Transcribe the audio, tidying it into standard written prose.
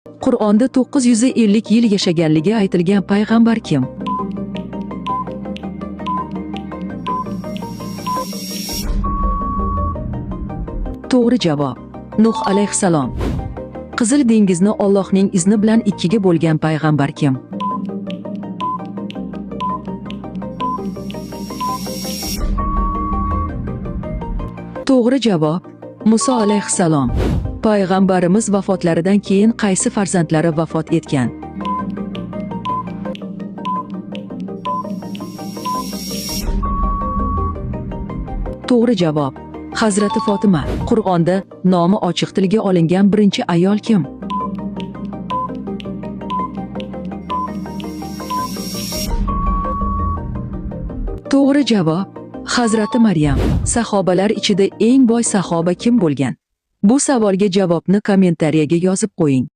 Qur'onda 950 yil yashaganligi aytilgan payg'ambar kim? To'g'ri javob: Nuh alayhissalom. Qizil dengizni Allohning izni bilan ikkiga bo'lgan payg'ambar kim? To'g'ri javob: Muso alayhissalom. Payg'ambarimiz vafotlaridan keyin qaysi farzandlari vafot etgan? To'g'ri javob: Hazrati Fotima. Qur'onda nomi ochiq tilga olingan birinchi ayol kim? To'g'ri javob: Hazrati Maryam. Sahobalar ichida eng boy sahoba kim bo'lgan? Bu savolga javobni kommentariyaga yozib qo'ying.